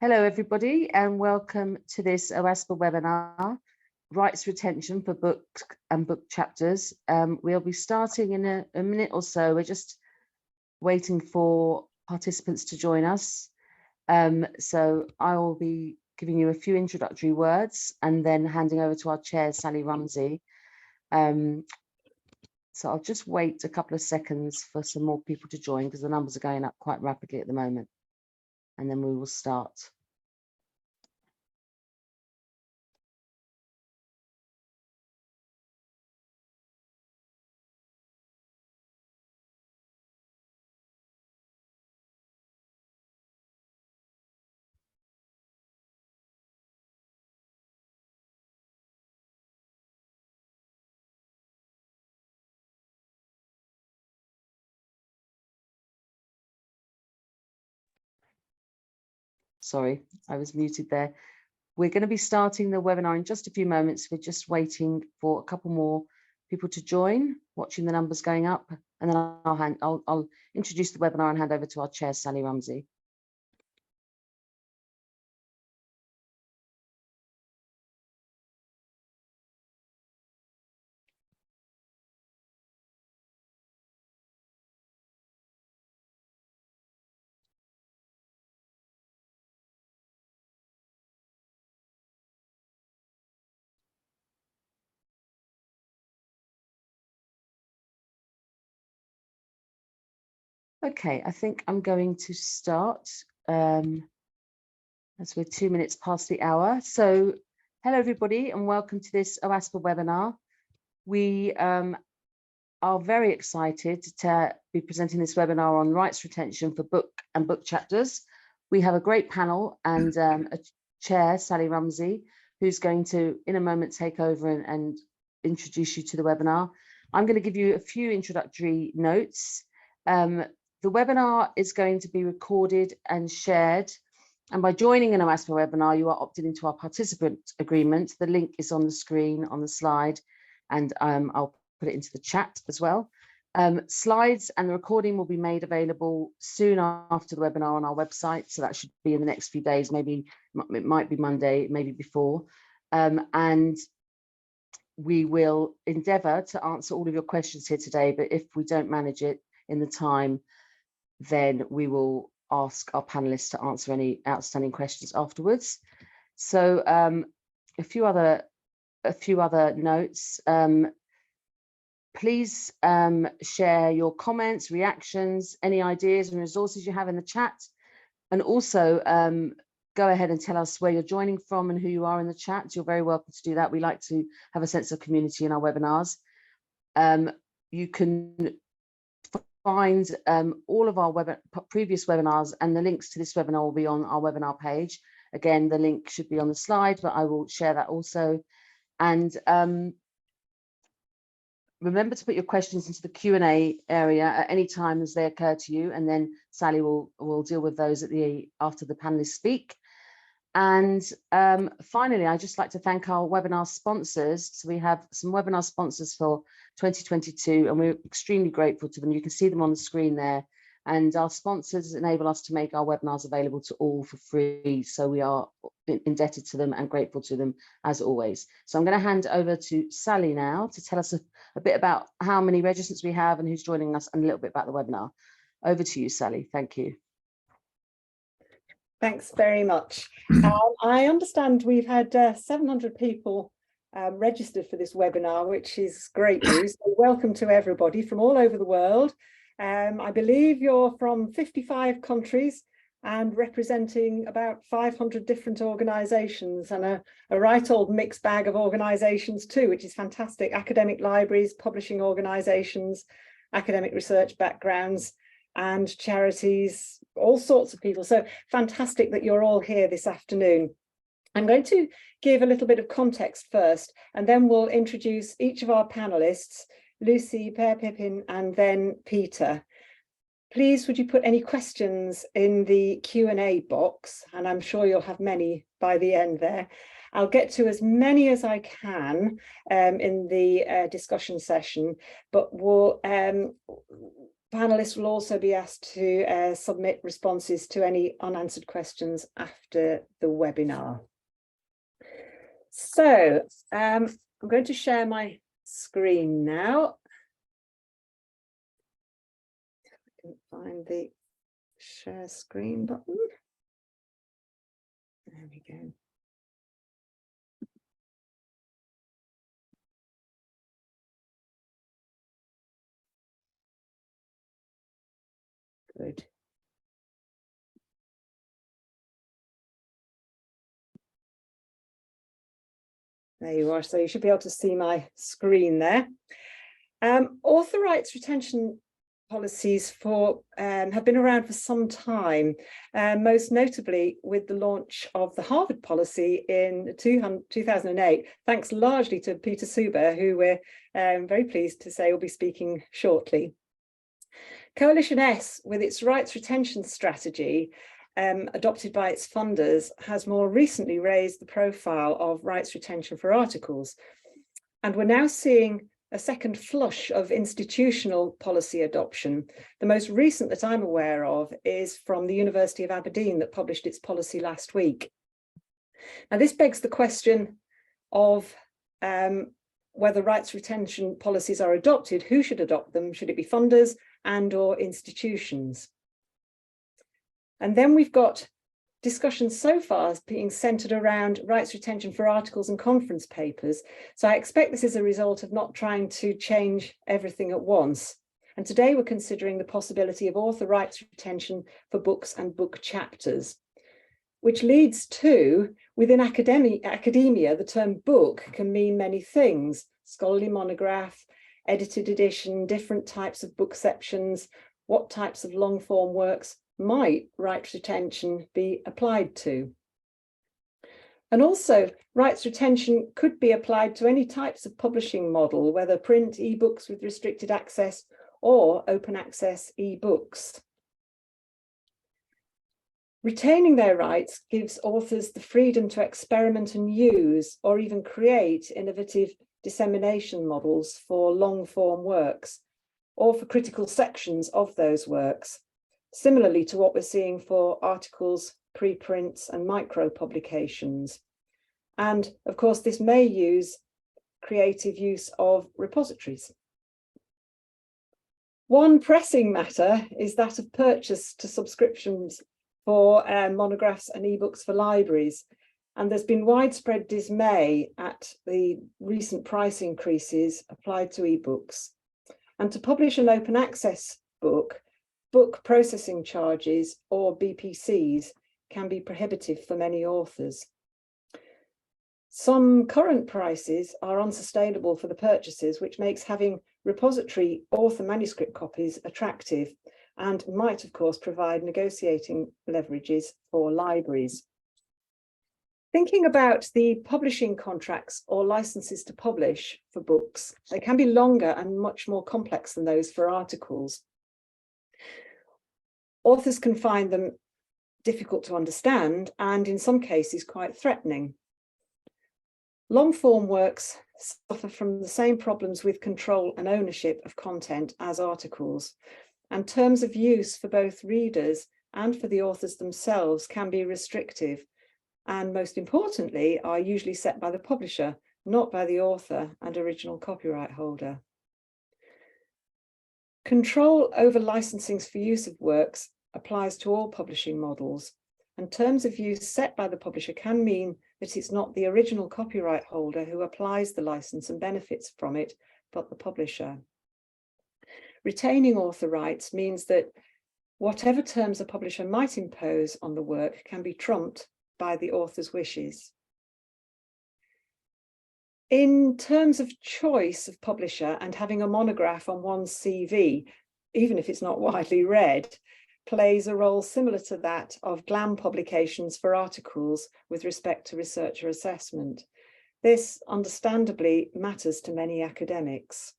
Hello, everybody, and welcome to this OASPA webinar, Rights Retention for Books and Book Chapters. We'll be starting in a minute or so. We're just waiting for participants to join us. So I will be giving you a few introductory words and then handing over to our chair, Sally Rumsey. So I'll just wait a couple of seconds for some more people to join because the numbers are going up quite rapidly at the moment. And then we will start. Sorry, I was muted there. We're going to be starting the webinar in just a few moments. We're just waiting for a couple more people to join, watching the numbers going up, and then I'll introduce the webinar and hand over to our chair, Sally Rumsey. Okay, I think I'm going to start as we're 2 minutes past the hour. So hello, everybody, and welcome to this OASPA webinar. We are very excited to be presenting this webinar on rights retention for book and book chapters. We have a great panel and a chair, Sally Rumsey, who's going to, in a moment, take over and introduce you to the webinar. I'm going to give you a few introductory notes. The webinar is going to be recorded and shared. And by joining an OASPA webinar, you are opted into our participant agreement. The link is on the screen, on the slide, and I'll put it into the chat as well. Slides and the recording will be made available soon after the webinar on our website. So that should be in the next few days, maybe it might be Monday, maybe before. And we will endeavour to answer all of your questions here today, but if we don't manage it in the time, then we will ask our panelists to answer any outstanding questions afterwards. So a few other notes. Please share your comments, reactions, any ideas and resources you have in the chat. And also go ahead and tell us where you're joining from and who you are in the chat. You're very welcome to do that. We like to have a sense of community in our webinars. You can find all of our previous webinars, and the links to this webinar will be on our webinar page. Again, the link should be on the slide, but I will share that also. And remember to put your questions into the Q&A area at any time as they occur to you, and then Sally will deal with those after the panelists speak. And finally, I'd just like to thank our webinar sponsors. So we have some webinar sponsors for 2022, and we're extremely grateful to them. You can see them on the screen there. And our sponsors enable us to make our webinars available to all for free. So we are indebted to them and grateful to them as always. So I'm going to hand over to Sally now to tell us a bit about how many registrants we have and who's joining us, and a little bit about the webinar. Over to you, Sally. Thank you. Thanks very much. I understand we've had 700 people registered for this webinar, which is great news. So welcome to everybody from all over the world. I believe you're from 55 countries and representing about 500 different organisations, and a right old mixed bag of organisations too, which is fantastic. Academic libraries, publishing organisations, academic research backgrounds, and charities, all sorts of people. So fantastic that you're all here this afternoon. I'm going to give a little bit of context first, and then we'll introduce each of our panelists, Lucy, Per, Pippin, and then Peter. Please, would you put any questions in the Q&A box? And I'm sure you'll have many by the end there. I'll get to as many as I can in the discussion session, but we'll Panelists will also be asked to submit responses to any unanswered questions after the webinar. So I'm going to share my screen now. I can find the share screen button. There we go. Good. There you are. So you should be able to see my screen there. Author rights retention policies have been around for some time, most notably with the launch of the Harvard policy in 2008, thanks largely to Peter Suber, who we're very pleased to say will be speaking shortly. Coalition S, with its rights retention strategy, adopted by its funders, has more recently raised the profile of rights retention for articles. And we're now seeing a second flush of institutional policy adoption. The most recent that I'm aware of is from the University of Aberdeen, that published its policy last week. Now, this begs the question of whether rights retention policies are adopted. Who should adopt them? Should it be funders and/or institutions? And then we've got discussions so far being centered around rights retention for articles and conference papers. So I expect this is a result of not trying to change everything at once. And today we're considering the possibility of author rights retention for books and book chapters, which leads to, within academia, the term book can mean many things: scholarly monograph, edited edition, different types of book sections. What types of long form works might rights retention be applied to? And also, rights retention could be applied to any types of publishing model, whether print, ebooks with restricted access, or open access ebooks. Retaining their rights gives authors the freedom to experiment and use, or even create, innovative dissemination models for long form works, or for critical sections of those works, similarly to what we're seeing for articles, preprints, and micro publications. And of course, this may use creative use of repositories. One pressing matter is that of purchase to subscriptions for monographs and ebooks for libraries. And there's been widespread dismay at the recent price increases applied to ebooks. And to publish an open access book, book processing charges, or BPCs, can be prohibitive for many authors. Some current prices are unsustainable for the purchasers, which makes having repository author manuscript copies attractive, and might, of course, provide negotiating leverages for libraries. Thinking about the publishing contracts or licenses to publish for books, they can be longer and much more complex than those for articles. Authors can find them difficult to understand and, in some cases, quite threatening. Long-form works suffer from the same problems with control and ownership of content as articles, and terms of use for both readers and for the authors themselves can be restrictive, and most importantly, are usually set by the publisher, not by the author and original copyright holder. Control over licensing for use of works applies to all publishing models, and terms of use set by the publisher can mean that it's not the original copyright holder who applies the license and benefits from it, but the publisher. Retaining author rights means that whatever terms a publisher might impose on the work can be trumped by the author's wishes. In terms of choice of publisher and having a monograph on one's CV, even if it's not widely read, plays a role similar to that of GLAM publications for articles with respect to researcher assessment. This understandably matters to many academics.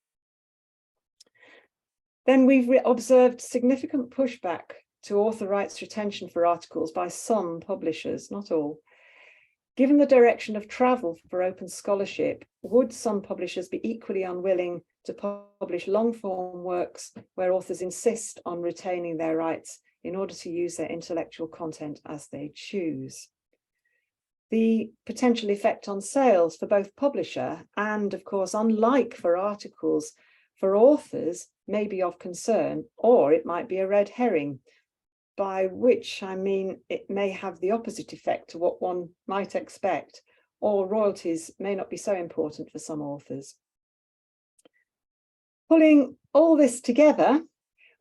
Then we've observed significant pushback to author rights retention for articles by some publishers, not all. Given the direction of travel for open scholarship, would some publishers be equally unwilling to publish long-form works where authors insist on retaining their rights in order to use their intellectual content as they choose? The potential effect on sales for both publisher and, of course, unlike for articles, for authors may be of concern, or it might be a red herring, by which I mean it may have the opposite effect to what one might expect, or royalties may not be so important for some authors. Pulling all this together,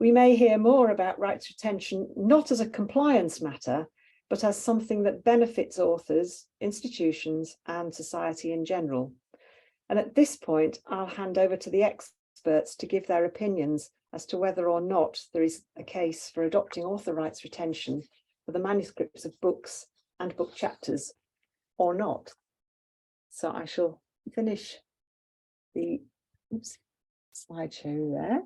we may hear more about rights retention not as a compliance matter, but as something that benefits authors, institutions, and society in general. And at this point, I'll hand over to the experts to give their opinions as to whether or not there is a case for adopting author rights retention for the manuscripts of books and book chapters or not. So I shall finish the slideshow there.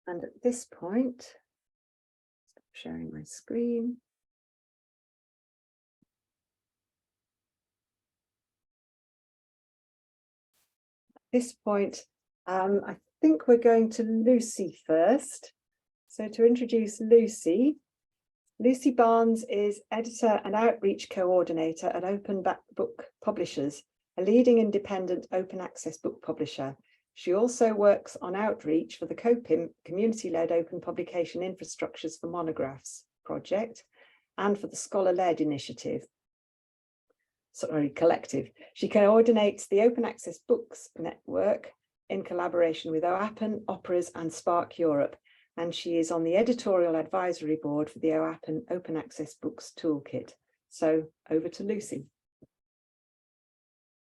And at this point, stop sharing my screen. At this point, I think we're going to Lucy first. So to introduce Lucy, Lucy Barnes is editor and outreach coordinator at Open Book Publishers, a leading independent open access book publisher. She also works on outreach for the COPIM, Community-Led Open Publication Infrastructures for Monographs project, and for the Scholar-Led Initiative. Collective. She coordinates the Open Access Books Network in collaboration with OAPN, Operas, and Spark Europe, and she is on the editorial advisory board for the OAPN Open Access Books Toolkit. So over to Lucy.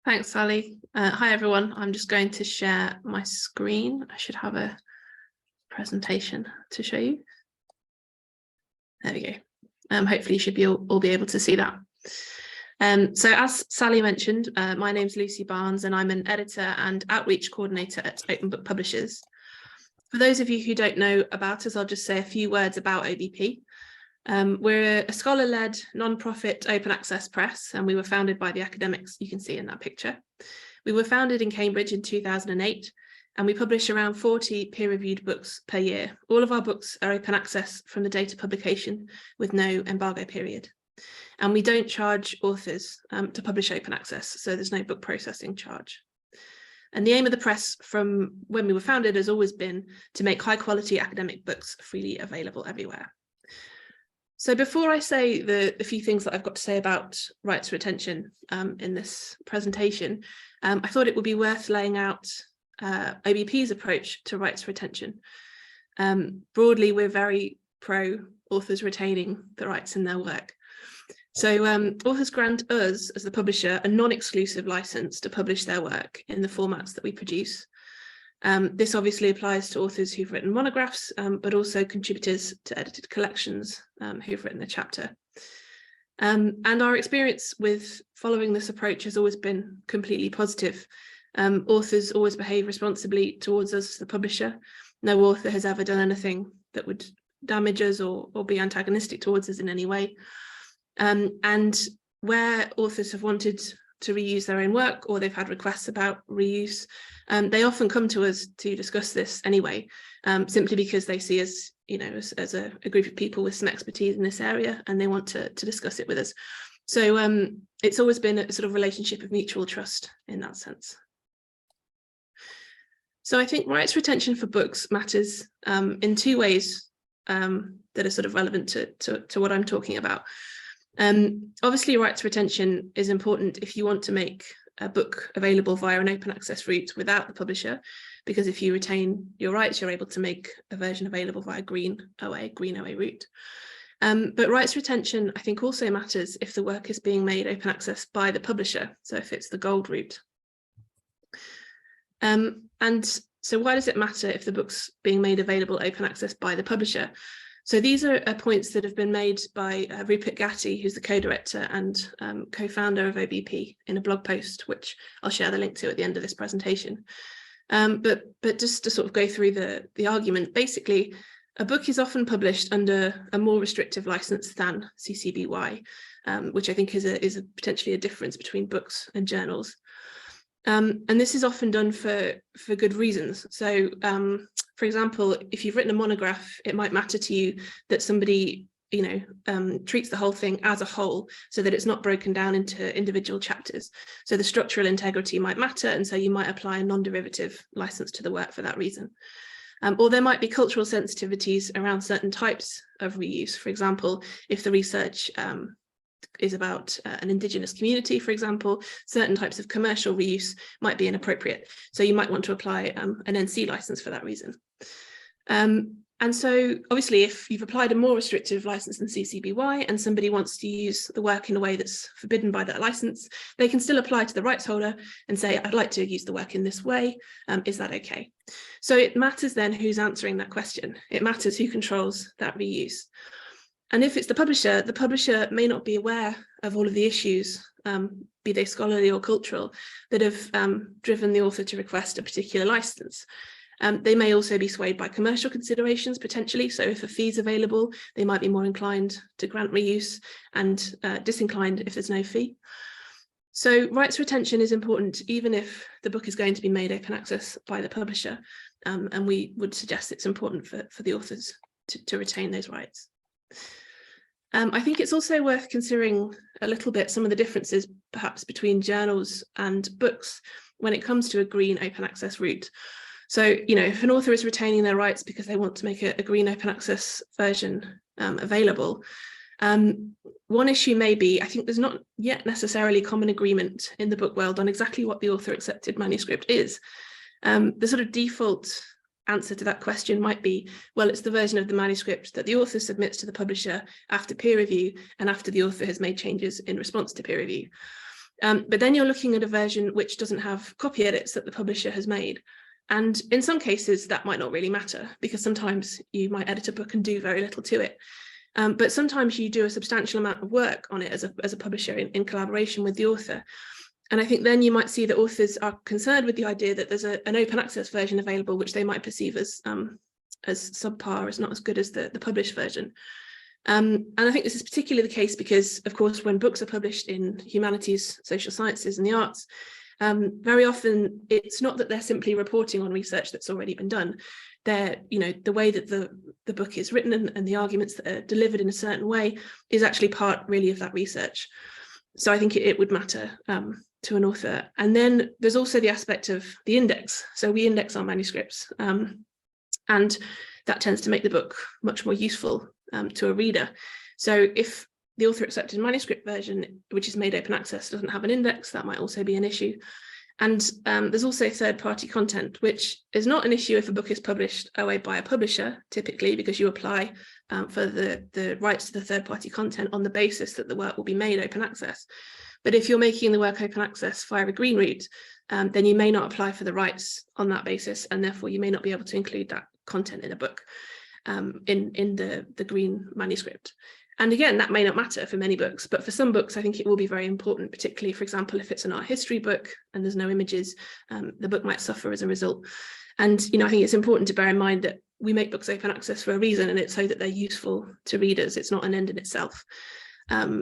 Thanks, Sally. Hi, everyone. I'm just going to share my screen. I should have a presentation to show you. There we go. Hopefully you should all be able to see that. So as Sally mentioned, my name's Lucy Barnes and I'm an editor and outreach coordinator at Open Book Publishers. For those of you who don't know about us, I'll just say a few words about OBP. We're a scholar-led, non-profit open access press, and we were founded by the academics you can see in that picture. We were founded in Cambridge in 2008, and we publish around 40 peer-reviewed books per year. All of our books are open access from the date of publication with no embargo period. And we don't charge authors to publish open access, so there's no book processing charge. And the aim of the press from when we were founded has always been to make high quality academic books freely available everywhere. So before I say the few things that I've got to say about rights retention in this presentation, I thought it would be worth laying out OBP's approach to rights retention. Broadly, we're very pro authors retaining the rights in their work. So authors grant us, as the publisher, a non-exclusive license to publish their work in the formats that we produce. This obviously applies to authors who've written monographs, but also contributors to edited collections who've written a chapter. And our experience with following this approach has always been completely positive. Authors always behave responsibly towards us as the publisher. No author has ever done anything that would damage us or be antagonistic towards us in any way. And where authors have wanted to reuse their own work or they've had requests about reuse, they often come to us to discuss this anyway, simply because they see us, as a group of people with some expertise in this area, and they want to discuss it with us. So it's always been a sort of relationship of mutual trust in that sense. So I think rights retention for books matters in two ways that are sort of relevant to what I'm talking about. Obviously, rights retention is important if you want to make a book available via an open access route without the publisher, because if you retain your rights, you're able to make a version available via green OA route. But rights retention, I think, also matters if the work is being made open access by the publisher, so if it's the gold route. And so why does it matter if the book's being made available open access by the publisher? So these are points that have been made by Rupert Gatti, who's the co-director and co-founder of OBP, in a blog post, which I'll share the link to at the end of this presentation. But just to sort of go through the argument, basically, a book is often published under a more restrictive license than CC BY, which I think is potentially a difference between books and journals. And this is often done for good reasons. So, for example, if you've written a monograph, it might matter to you that somebody treats the whole thing as a whole, so that it's not broken down into individual chapters. So the structural integrity might matter, and so you might apply a non-derivative license to the work for that reason. Or there might be cultural sensitivities around certain types of reuse. For example, if the research is about an indigenous community, for example, certain types of commercial reuse might be inappropriate. So you might want to apply an NC license for that reason. And so obviously, if you've applied a more restrictive license than CC BY and somebody wants to use the work in a way that's forbidden by that license, they can still apply to the rights holder and say, I'd like to use the work in this way. Is that okay? So it matters then who's answering that question. It matters who controls that reuse. And if it's the publisher may not be aware of all of the issues, be they scholarly or cultural, that have driven the author to request a particular license. They may also be swayed by commercial considerations, potentially. So if a fee is available, they might be more inclined to grant reuse and disinclined if there's no fee. So rights retention is important, even if the book is going to be made open access by the publisher. And we would suggest it's important for the authors to retain those rights. I think it's also worth considering a little bit some of the differences perhaps between journals and books when it comes to a green open access route. So, if an author is retaining their rights because they want to make a green open access version available, one issue may be, I think there's not yet necessarily common agreement in the book world on exactly what the author accepted manuscript is. The sort of default answer to that question might be, well, it's the version of the manuscript that the author submits to the publisher after peer review and after the author has made changes in response to peer review. But then you're looking at a version which doesn't have copy edits that the publisher has made. And in some cases, that might not really matter, because sometimes you might edit a book and do very little to it. But sometimes you do a substantial amount of work on it as a publisher in collaboration with the author. And I think then you might see that authors are concerned with the idea that there's an open access version available, which they might perceive as subpar, as not as good as the published version. And I think this is particularly the case because, of course, when books are published in humanities, social sciences, and the arts, very often it's not that they're simply reporting on research that's already been done. They're, the way that the book is written and the arguments that are delivered in a certain way is actually part really of that research. So I think it would matter to an author. And then there's also the aspect of the index. So we index our manuscripts, and that tends to make the book much more useful to a reader. So if the author accepted manuscript version, which is made open access, doesn't have an index, that might also be an issue. And there's also third-party content, which is not an issue if a book is published by a publisher, typically, because you apply for the rights to the third-party content on the basis that the work will be made open access. But if you're making the work open access via a green route, then you may not apply for the rights on that basis, and therefore you may not be able to include that content in a book in the green manuscript. And again, that may not matter for many books, but for some books, I think it will be very important, particularly, for example, if it's an art history book and there's no images, the book might suffer as a result. And, I think it's important to bear in mind that we make books open access for a reason, and it's so that they're useful to readers. It's not an end in itself.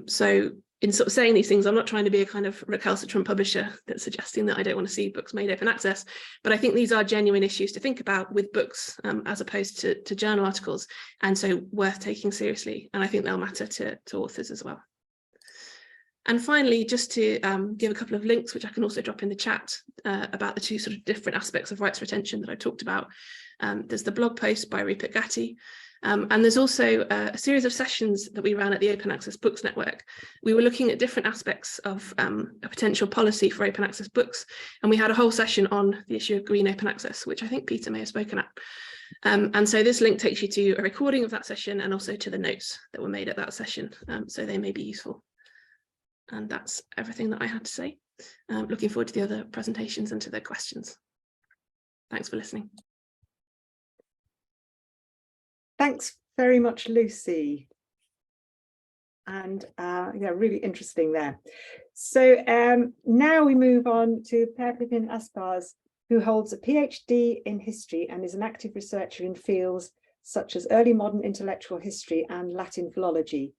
So in sort of saying these things, I'm not trying to be a kind of recalcitrant publisher that's suggesting that I don't want to see books made open access, but I think these are genuine issues to think about with books as opposed to journal articles, and so worth taking seriously. And I think they'll matter to authors as well. And finally, just to give a couple of links, which I can also drop in the chat, about the two sort of different aspects of rights retention that I talked about. There's the blog post by Rupert Gatty, and there's also a series of sessions that we ran at the Open Access Books Network. We were looking at different aspects of a potential policy for open access books, and we had a whole session on the issue of green open access, which I think Peter may have spoken at. And so this link takes you to a recording of that session and also to the notes that were made at that session, so they may be useful. And that's everything that I had to say. Looking forward to the other presentations and to their questions. Thanks for listening. Thanks very much, Lucy. And yeah, really interesting there. So now we move on to Pippin Aspaas, who holds a PhD in history and is an active researcher in fields such as early modern intellectual history and Latin philology.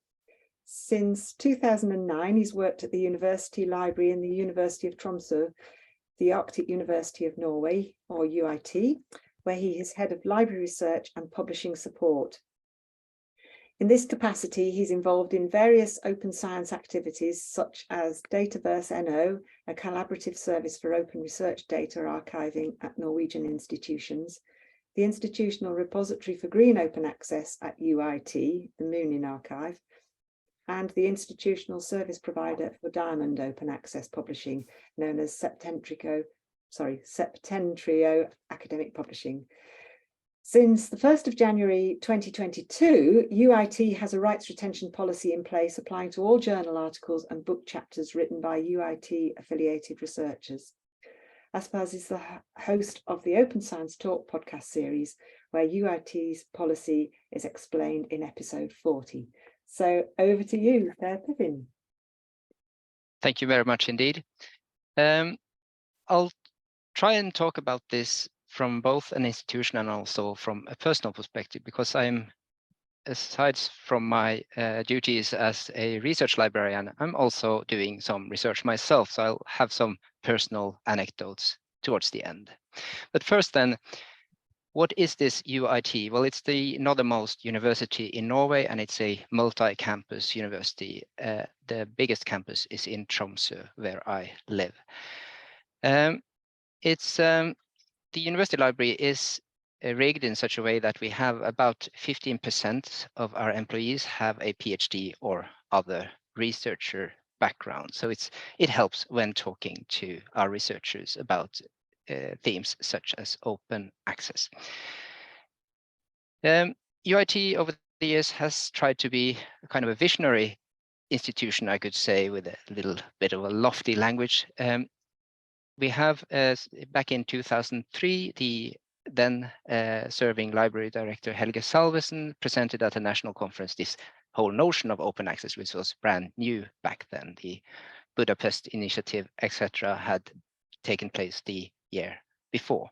Since 2009, he's worked at the University Library in the University of Tromsø, the Arctic University of Norway, or UIT, where he is head of library research and publishing support. In this capacity, he's involved in various open science activities, such as Dataverse NO, a collaborative service for open research data archiving at Norwegian institutions, the Institutional Repository for Green Open Access at UIT, the Moonin Archive, and the institutional service provider for Diamond Open Access Publishing, known as Septentrio Academic Publishing. Since the 1st of January 2022, UIT has a rights retention policy in place applying to all journal articles and book chapters written by UIT-affiliated researchers. Aspaas is the host of the Open Science Talk podcast series, where UIT's policy is explained in episode 40. So over to you, Pippin. Thank you very much indeed. I'll try and talk about this from both an institution and also from a personal perspective, because I'm, aside from my duties as a research librarian, I'm also doing some research myself, so I'll have some personal anecdotes towards the end. But first then, what is this UIT? Well, it's the northernmost university in Norway, and it's a multi-campus university. The biggest campus is in Tromsø, where I live. The university library is rigged in such a way that we have about 15% of our employees have a PhD or other researcher background. So it helps when talking to our researchers about themes such as open access. UIT over the years has tried to be a kind of a visionary institution, I could say, with a little bit of a lofty language. We have, back in 2003, the then serving library director Helge Salvesen presented at a national conference this whole notion of open access, which was brand new back then. The Budapest Initiative, etc., had taken place the year before.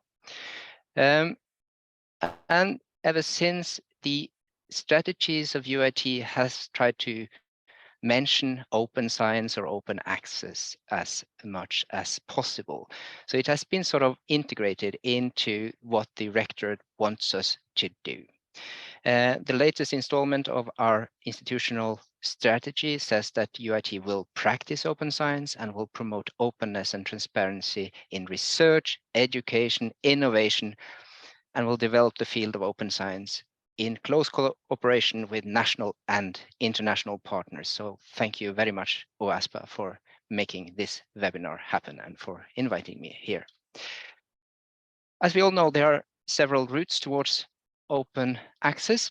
And ever since, the strategies of UIT has tried to mention open science or open access as much as possible. So it has been sort of integrated into what the rectorate wants us to do. The latest installment of our institutional strategy says that UIT will practice open science and will promote openness and transparency in research, education, innovation, and will develop the field of open science in close cooperation with national and international partners. So thank you very much, OASPA, for making this webinar happen and for inviting me here. As we all know, there are several routes towards open access.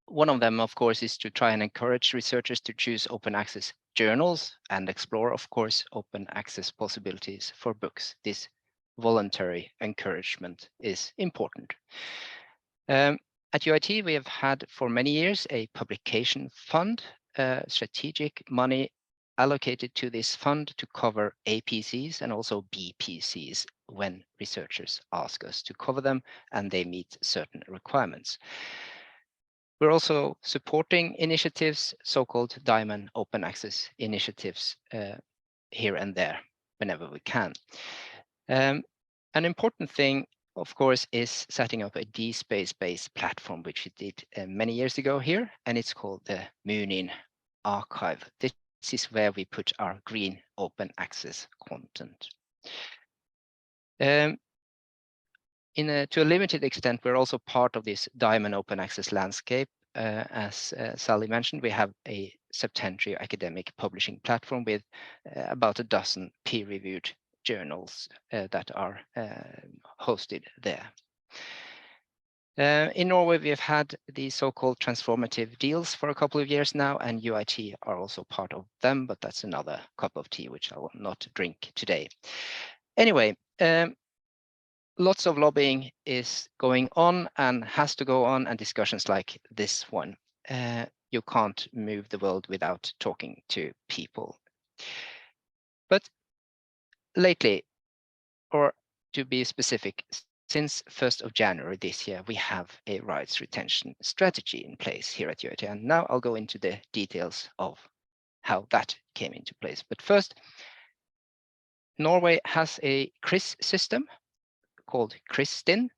One of them, of course, is to try and encourage researchers to choose open access journals and explore, of course, open access possibilities for books. This voluntary encouragement is important. At UIT, we have had for many years a publication fund, strategic money allocated to this fund to cover APCs and also BPCs when researchers ask us to cover them and they meet certain requirements. We're also supporting initiatives, so-called Diamond Open Access initiatives here and there whenever we can. An important thing, of course, is setting up a DSpace-based platform, which we did many years ago here, and it's called the Moonin Archive. This is where we put our green open access content. To a limited extent, we're also part of this Diamond Open Access landscape. As Sally mentioned, we have a Septentrio academic publishing platform with about a dozen peer-reviewed journals that are hosted there. In Norway, we have had the so-called transformative deals for a couple of years now, and UIT are also part of them, but that's another cup of tea, which I will not drink today. Anyway, lots of lobbying is going on and has to go on, and discussions like this one. You can't move the world without talking to people. But lately, or to be specific, since 1st of January this year, we have a rights retention strategy in place here at UiT. And now I'll go into the details of how that came into place. But first, Norway has a CRIS system called Kristin.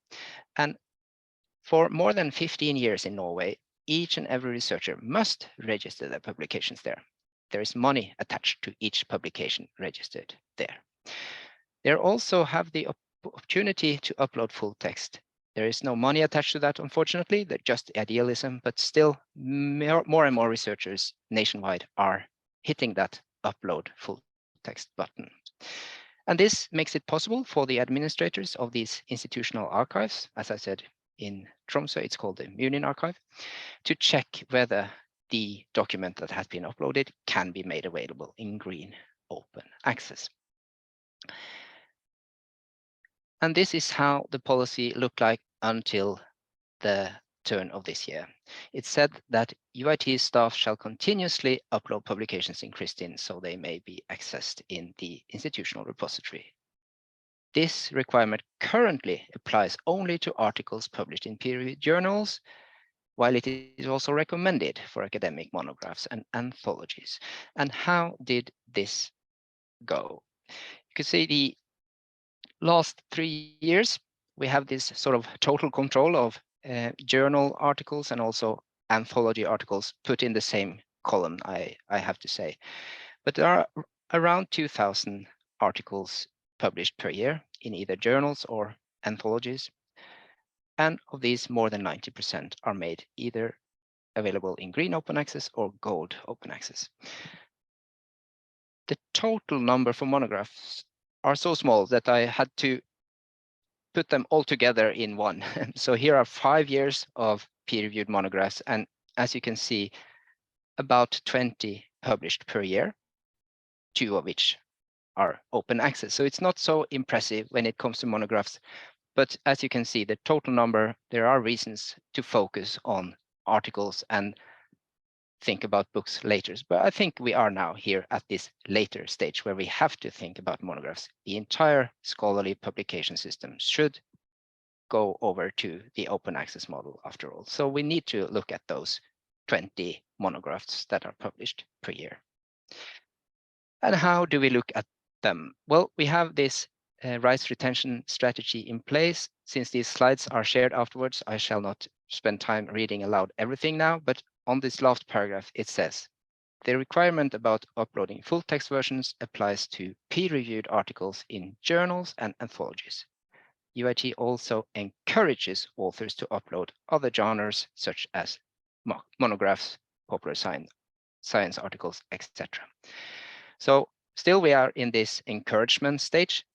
And for more than 15 years in Norway, each and every researcher must register their publications there. There is money attached to each publication registered there. They also have the opportunity to upload full text. There is no money attached to that, unfortunately. They're just idealism, but still more and more researchers nationwide are hitting that upload full text button. And this makes it possible for the administrators of these institutional archives, as I said, in Tromsø, it's called the Munin archive, to check whether the document that has been uploaded can be made available in green open access. And this is how the policy looked like until the turn of this year. It said that UiT staff shall continuously upload publications in Kristin so they may be accessed in the institutional repository. This requirement currently applies only to articles published in peer-reviewed journals, while it is also recommended for academic monographs and anthologies. And how did this go? You could see the last 3 years, we have this sort of total control of journal articles and also anthology articles put in the same column, I have to say. But there are around 2,000 articles published per year in either journals or anthologies. And of these, more than 90% are made either available in green open access or gold open access. The total number for monographs are so small that I had to put them all together in one. So here are 5 years of peer-reviewed monographs, and as you can see, about 20 published per year, 2 of which are open access. So it's not so impressive when it comes to monographs, but as you can see, the total number, there are reasons to focus on articles and think about books later. But I think we are now here at this later stage where we have to think about monographs. The entire scholarly publication system should go over to the open access model after all. So we need to look at those 20 monographs that are published per year. And how do we look at them? Well, we have this rights retention strategy in place. Since these slides are shared afterwards, I shall not spend time reading aloud everything now, but on this last paragraph, it says, the requirement about uploading full text versions applies to peer-reviewed articles in journals and anthologies. UiT also encourages authors to upload other genres such as monographs, popular science articles, etc. So still we are in this encouragement stage,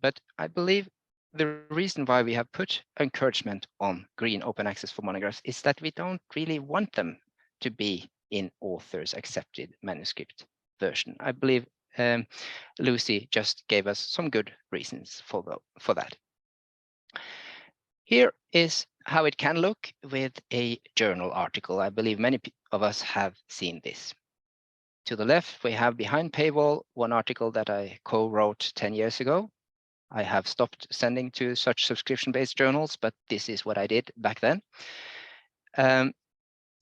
but I believe the reason why we have put encouragement on green open access for monographs is that we don't really want them to be in authors accepted manuscript version. I believe Lucy just gave us some good reasons for that. Here is how it can look with a journal article. I believe many of us have seen this. To the left, we have behind paywall one article that I co-wrote 10 years ago. I have stopped sending to such subscription-based journals, but this is what I did back then.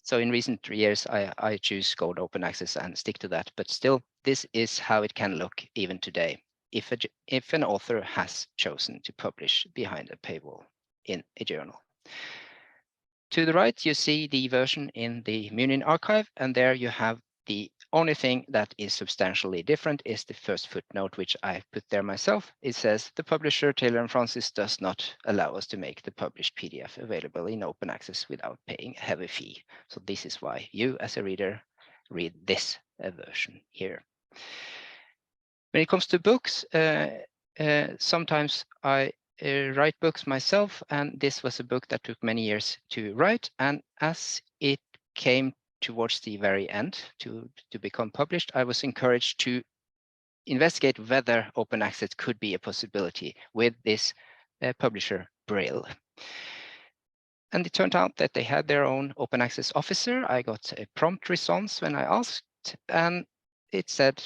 So in recent years, I choose gold open access and stick to that. But still, this is how it can look even today if an author has chosen to publish behind a paywall in a journal. To the right, you see the version in the Munin archive, and there you have the only thing that is substantially different is the first footnote, which I put there myself. It says the publisher, Taylor & Francis, does not allow us to make the published PDF available in open access without paying a heavy fee. So this is why you as a reader read this version here. When it comes to books, sometimes I write books myself, and this was a book that took many years to write. And as it came towards the very end to become published, I was encouraged to investigate whether open access could be a possibility with this publisher, Brill. And it turned out that they had their own open access officer. I got a prompt response when I asked, and it said,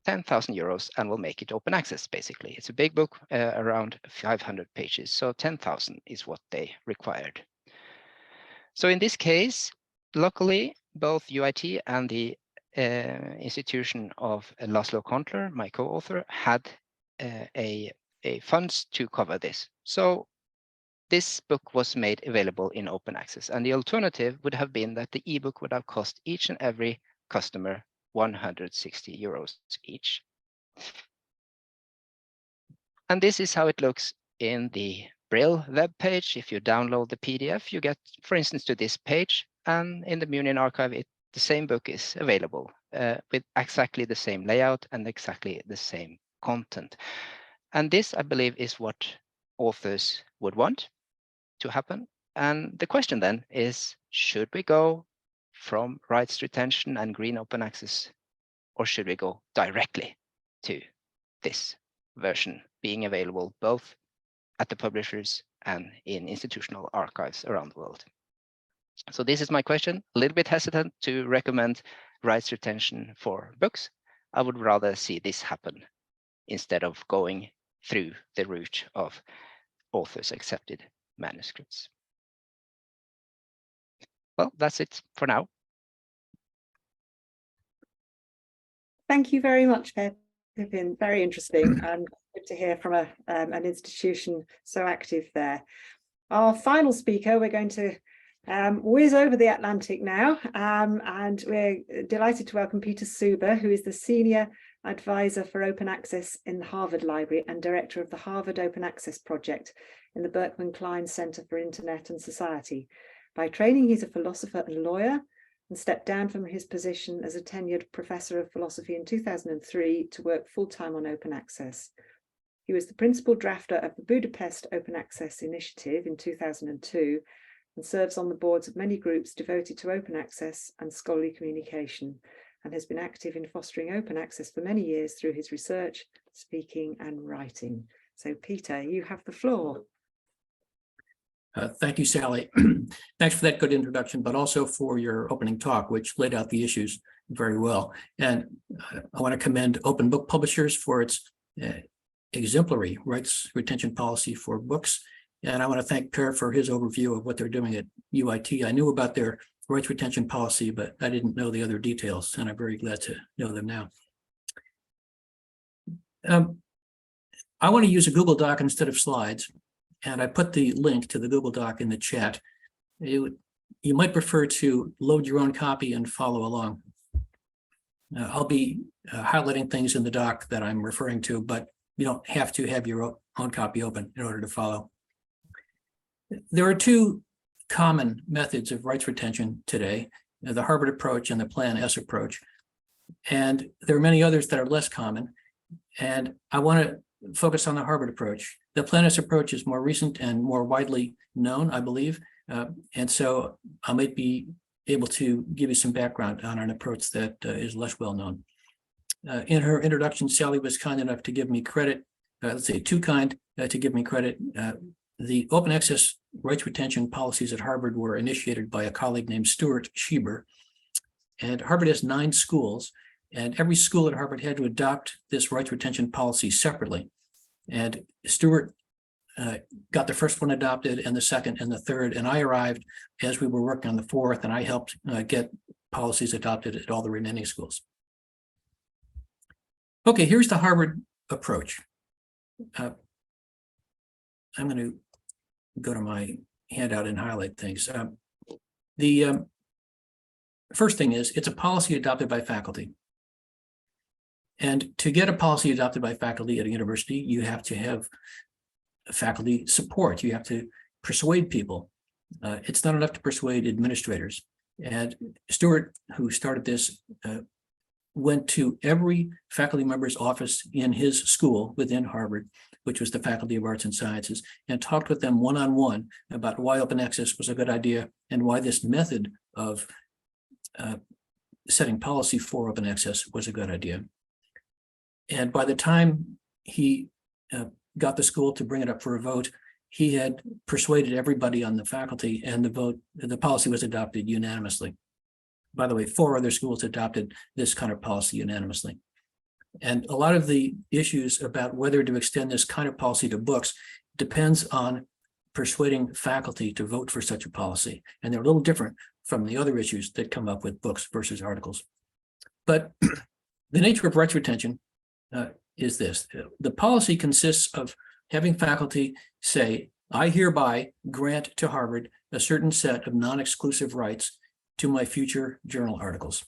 10,000 euros and we'll make it open access, basically. It's a big book, around 500 pages, so 10,000 is what they required. So in this case, luckily, both UIT and the institution of Laszlo Kontler, my co-author, had a funds to cover this. So this book was made available in open access, and the alternative would have been that the ebook would have cost each and every customer 160 euros each. And this is how it looks in the Braille web page. If you download the PDF, you get, for instance, to this page, and in the Munian archive, the same book is available with exactly the same layout and exactly the same content. And this, I believe, is what authors would want to happen. And the question then is, should we go from rights retention and green open access, or should we go directly to this version being available both at the publishers and in institutional archives around the world? So this is my question. A little bit hesitant to recommend rights retention for books. I would rather see this happen instead of going through the route of authors accepted manuscripts. Well, that's it for now. Thank you very much, Pippin. Very interesting and good to hear from an institution so active there. Our final speaker, we're going to whiz over the Atlantic now, and we're delighted to welcome Peter Suber, who is the Senior Advisor for Open Access in the Harvard Library and Director of the Harvard Open Access Project in the Berkman Klein Center for Internet and Society. By training, he's a philosopher and lawyer, and stepped down from his position as a tenured professor of philosophy in 2003 to work full-time on open access. He was the principal drafter of the Budapest Open Access Initiative in 2002 and serves on the boards of many groups devoted to open access and scholarly communication, and has been active in fostering open access for many years through his research, speaking and writing. So Peter, you have the floor. Thank you, Sally. Thanks for that good introduction, but also for your opening talk, which laid out the issues very well. And I want to commend Open Book Publishers for its exemplary rights retention policy for books. And I want to thank Per for his overview of what they're doing at UIT. I knew about their rights retention policy, but I didn't know the other details, and I'm very glad to know them now. I want to use a Google Doc instead of slides, and I put the link to the Google Doc in the chat. You might prefer to load your own copy and follow along. I'll be highlighting things in the doc that I'm referring to, but you don't have to have your own copy open in order to follow. There are two common methods of rights retention today, the Harvard approach and the Plan S approach. And there are many others that are less common. And I want to focus on the Harvard approach. The Plan S approach is more recent and more widely known, I believe. And so I might be able to give you some background on an approach that is less well known. In her introduction, Sally was kind enough to give me credit, let's say too kind to give me credit. The open access rights retention policies at Harvard were initiated by a colleague named Stuart Schieber. And Harvard has 9 schools, and every school at Harvard had to adopt this rights retention policy separately. And Stuart got the first one adopted, and the second and the third, and I arrived as we were working on the fourth, and I helped get policies adopted at all the remaining schools. Okay, here's the Harvard approach. I'm going to go to my handout and highlight things. The first thing is, it's a policy adopted by faculty. And to get a policy adopted by faculty at a university, you have to have faculty support. You have to persuade people. It's not enough to persuade administrators. And Stuart, who started this, went to every faculty member's office in his school within Harvard, which was the Faculty of Arts and Sciences, and talked with them one-on-one about why open access was a good idea and why this method of setting policy for open access was a good idea. And by the time he got the school to bring it up for a vote, he had persuaded everybody on the faculty, and the policy was adopted unanimously. By the way, 4 other schools adopted this kind of policy unanimously. And a lot of the issues about whether to extend this kind of policy to books depends on persuading faculty to vote for such a policy. And they're a little different from the other issues that come up with books versus articles. But the nature of rights retention is this. The policy consists of having faculty say, I hereby grant to Harvard a certain set of non-exclusive rights to my future journal articles.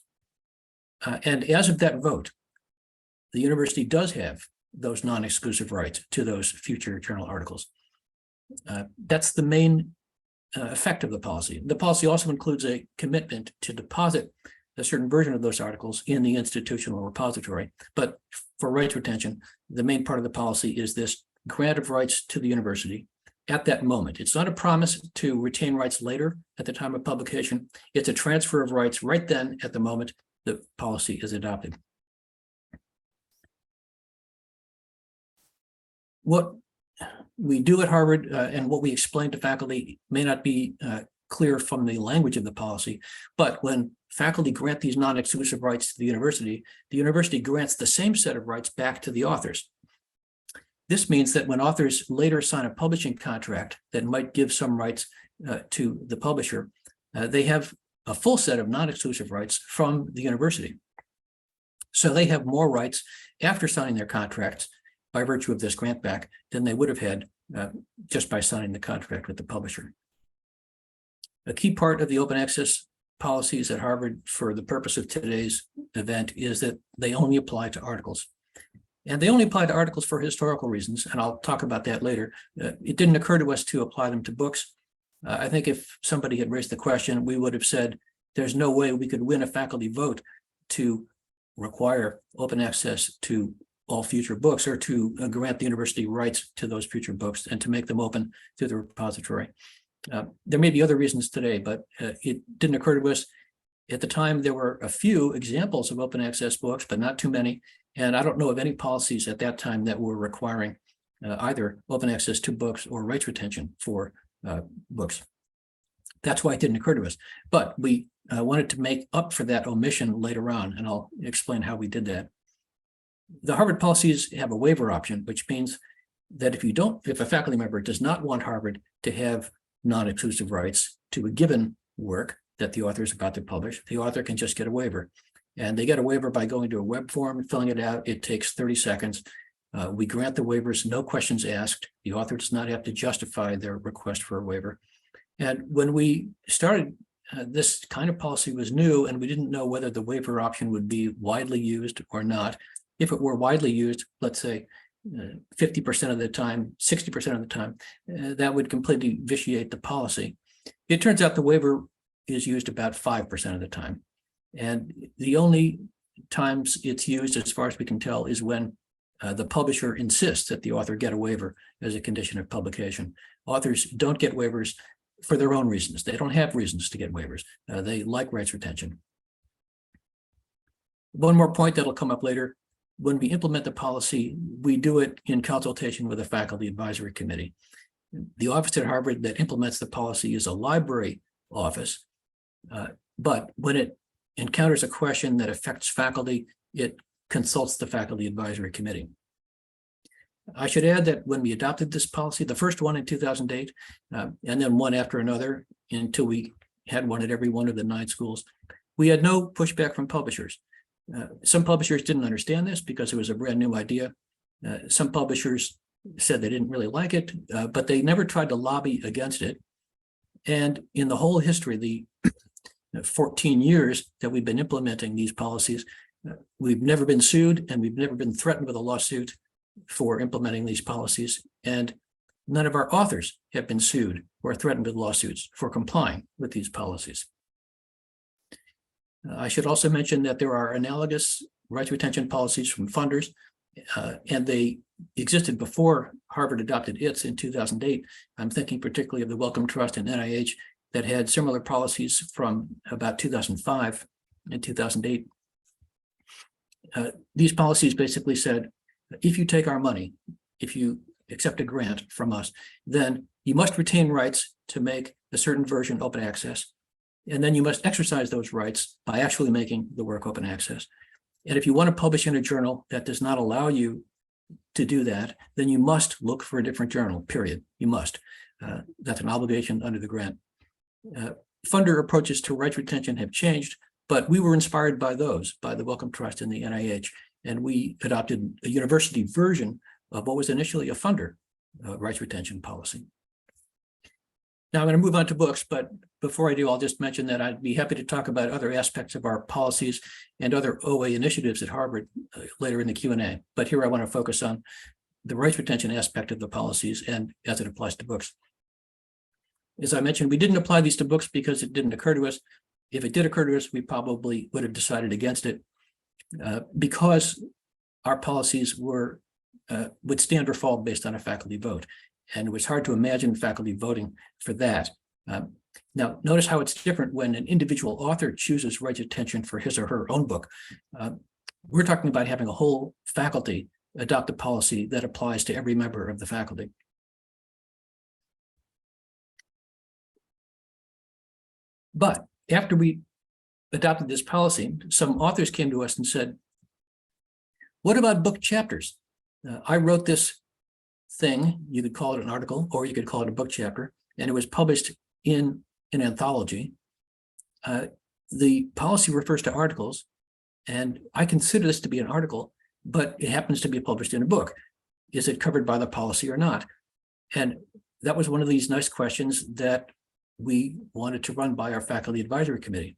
And as of that vote, the university does have those non-exclusive rights to those future journal articles. That's the main effect of the policy. The policy also includes a commitment to deposit a certain version of those articles in the institutional repository. But for rights retention, the main part of the policy is this grant of rights to the university at that moment. It's not a promise to retain rights later at the time of publication. It's a transfer of rights right then at the moment the policy is adopted. What we do at Harvard and what we explain to faculty may not be clear from the language of the policy, but when faculty grant these non-exclusive rights to the university grants the same set of rights back to the authors. This means that when authors later sign a publishing contract that might give some rights to the publisher, they have a full set of non-exclusive rights from the university. So they have more rights after signing their contracts by virtue of this grant back than they would have had just by signing the contract with the publisher. A key part of the open access policies at Harvard for the purpose of today's event is that they only apply to articles. And they only apply to articles for historical reasons, and I'll talk about that later. It didn't occur to us to apply them to books. I think if somebody had raised the question, we would have said, there's no way we could win a faculty vote to require open access to all future books or to grant the university rights to those future books and to make them open to the repository. There may be other reasons today, but it didn't occur to us. At the time, there were a few examples of open access books, but not too many. And I don't know of any policies at that time that were requiring either open access to books or rights retention for books. That's why it didn't occur to us. But we wanted to make up for that omission later on, and I'll explain how we did that. The Harvard policies have a waiver option, which means that if a faculty member does not want Harvard to have non-exclusive rights to a given work that the author is about to publish, the author can just get a waiver. And they get a waiver by going to a web form, filling it out. It takes 30 seconds. We grant the waivers, no questions asked. The author does not have to justify their request for a waiver. And when we started, this kind of policy was new, and we didn't know whether the waiver option would be widely used or not. If it were widely used, let's say 50% of the time, 60% of the time, that would completely vitiate the policy. It turns out the waiver is used about 5% of the time. And the only times it's used, as far as we can tell, is when the publisher insists that the author get a waiver as a condition of publication. Authors don't get waivers for their own reasons. They don't have reasons to get waivers. They like rights retention. One more point that'll come up later. When we implement the policy, we do it in consultation with a faculty advisory committee. The office at Harvard that implements the policy is a library office, but when it encounters a question that affects faculty, it consults the faculty advisory committee. I should add that when we adopted this policy, the first one in 2008, and then one after another until we had one at every one of the 9 schools, we had no pushback from publishers. Some publishers didn't understand this because it was a brand new idea. Some publishers said they didn't really like it, but they never tried to lobby against it. And in the whole history, the 14 years that we've been implementing these policies, we've never been sued and we've never been threatened with a lawsuit for implementing these policies. And none of our authors have been sued or threatened with lawsuits for complying with these policies. I should also mention that there are analogous rights retention policies from funders, and they existed before Harvard adopted its in 2008. I'm thinking particularly of the Wellcome Trust and NIH that had similar policies from about 2005 and 2008. These policies basically said, if you take our money, if you accept a grant from us, then you must retain rights to make a certain version open access. And then you must exercise those rights by actually making the work open access. And if you want to publish in a journal that does not allow you to do that, then you must look for a different journal, period. You must. That's an obligation under the grant. Funder approaches to rights retention have changed, but we were inspired by those, by the Wellcome Trust and the NIH, and we adopted a university version of what was initially a funder rights retention policy. Now I'm going to move on to books, but before I do, I'll just mention that I'd be happy to talk about other aspects of our policies and other OA initiatives at Harvard later in the Q&A. But here I want to focus on the rights retention aspect of the policies and as it applies to books. As I mentioned, we didn't apply these to books because it didn't occur to us. If it did occur to us, we probably would have decided against it because our policies would stand or fall based on a faculty vote. And it was hard to imagine faculty voting for that. Now, notice how it's different when an individual author chooses rights retention for his or her own book. We're talking about having a whole faculty adopt a policy that applies to every member of the faculty. But after we adopted this policy, some authors came to us and said, what about book chapters? I wrote this thing, you could call it an article, or you could call it a book chapter, and it was published in an anthology. The policy refers to articles, and I consider this to be an article, but it happens to be published in a book. Is it covered by the policy or not? And that was one of these nice questions that we wanted to run by our faculty advisory committee.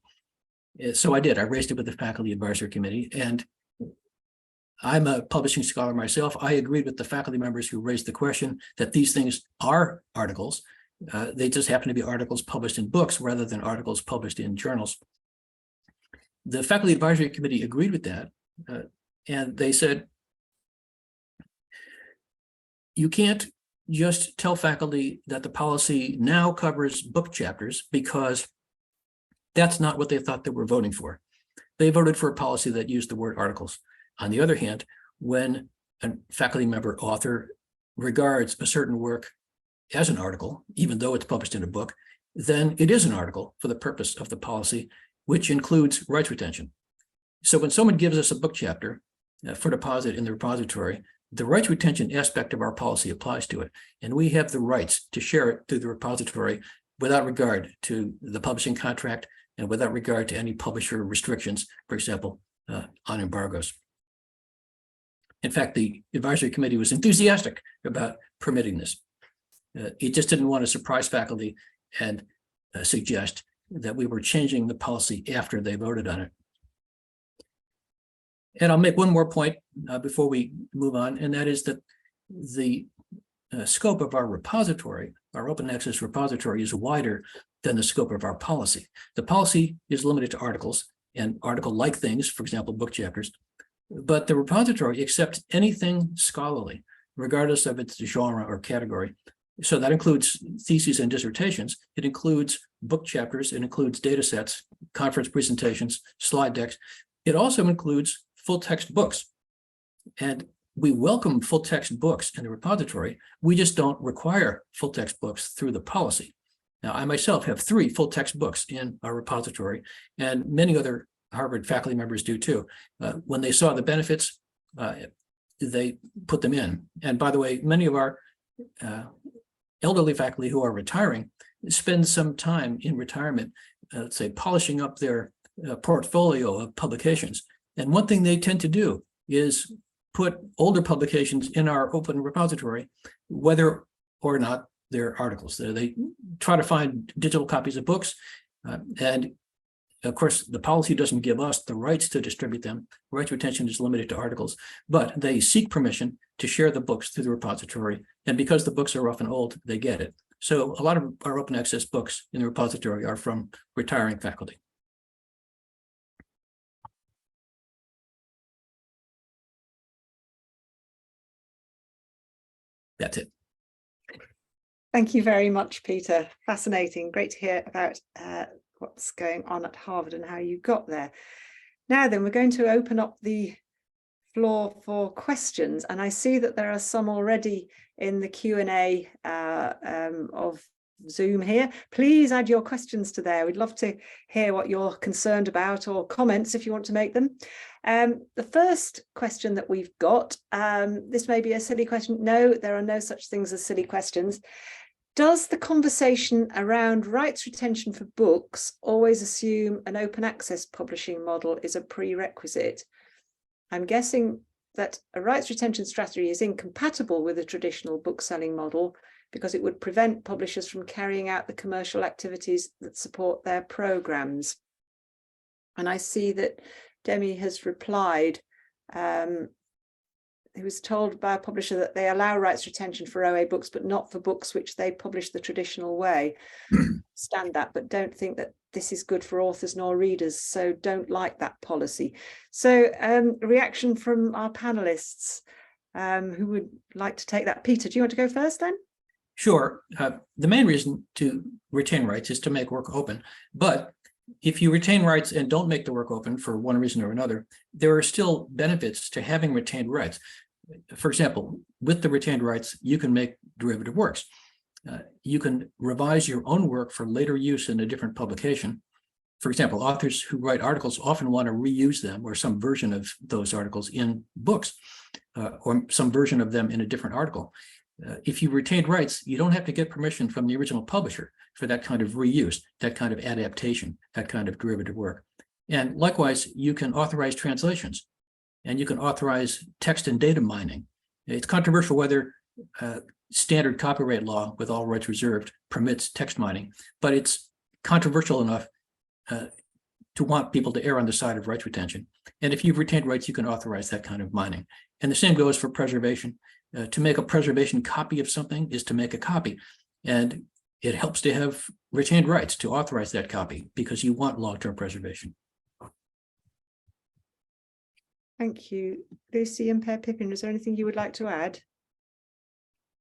So I did. I raised it with the faculty advisory committee, and I'm a publishing scholar myself. I agreed with the faculty members who raised the question that these things are articles. They just happen to be articles published in books rather than articles published in journals. The faculty advisory committee agreed with that, and they said, you can't just tell faculty that the policy now covers book chapters because that's not what they thought they were voting for. They voted for a policy that used the word articles. On the other hand, when a faculty member author regards a certain work as an article, even though it's published in a book, then it is an article for the purpose of the policy, which includes rights retention. So when someone gives us a book chapter for deposit in the repository, the rights retention aspect of our policy applies to it, and we have the rights to share it through the repository without regard to the publishing contract and without regard to any publisher restrictions, for example, on embargoes. In fact, the advisory committee was enthusiastic about permitting this. It just didn't want to surprise faculty and suggest that we were changing the policy after they voted on it. And I'll make one more point before we move on, and that is that the scope of our repository, our open access repository, is wider than the scope of our policy. The policy is limited to articles and article-like things, for example, book chapters, but the repository accepts anything scholarly, regardless of its genre or category. So that includes theses and dissertations. It includes book chapters. It includes data sets, conference presentations, slide decks. It also includes full text books. And we welcome full text books in the repository. We just don't require full text books through the policy. Now, I myself have 3 full text books in our repository, and many other Harvard faculty members do too. When they saw the benefits, they put them in. And by the way, many of our elderly faculty who are retiring spend some time in retirement, let's say, polishing up their portfolio of publications. And one thing they tend to do is put older publications in our open repository, whether or not they're articles. They try to find digital copies of books. And of course, the policy doesn't give us the rights to distribute them. Rights retention is limited to articles, but they seek permission to share the books through the repository. And because the books are often old, they get it. So a lot of our open access books in the repository are from retiring faculty. That's it. Thank you very much, Peter. Fascinating. Great to hear about what's going on at Harvard and how you got there. Now then, we're going to open up the floor for questions, and I see that there are some already in the Q&A of Zoom here. Please add your questions to there. We'd love to hear what you're concerned about, or comments if you want to make them. The first question that we've got, this may be a silly question. No, there are no such things as silly questions. Does the conversation around rights retention for books always assume an open access publishing model is a prerequisite? I'm guessing that a rights retention strategy is incompatible with a traditional book selling model because it would prevent publishers from carrying out the commercial activities that support their programs. And I see that Demi has replied. He was told by a publisher that they allow rights retention for OA books, but not for books which they publish the traditional way. Stand that, but don't think that this is good for authors nor readers, so don't like that policy. So reaction from our panelists. Who would like to take that? Peter, do you want to go first then? Sure. The main reason to retain rights is to make work open. But if you retain rights and don't make the work open for one reason or another, there are still benefits to having retained rights. For example, with the retained rights, you can make derivative works. You can revise your own work for later use in a different publication. For example, authors who write articles often want to reuse them or some version of those articles in books, or some version of them in a different article. If you retained rights, you don't have to get permission from the original publisher for that kind of reuse, that kind of adaptation, that kind of derivative work. And likewise, you can authorize translations, and you can authorize text and data mining. It's controversial whether standard copyright law with all rights reserved permits text mining, but it's controversial enough to want people to err on the side of rights retention. And if you've retained rights, you can authorize that kind of mining. And the same goes for preservation. To make a preservation copy of something is to make a copy. And it helps to have retained rights to authorize that copy because you want long-term preservation. Thank you. Lucy and Pippin, is there anything you would like to add?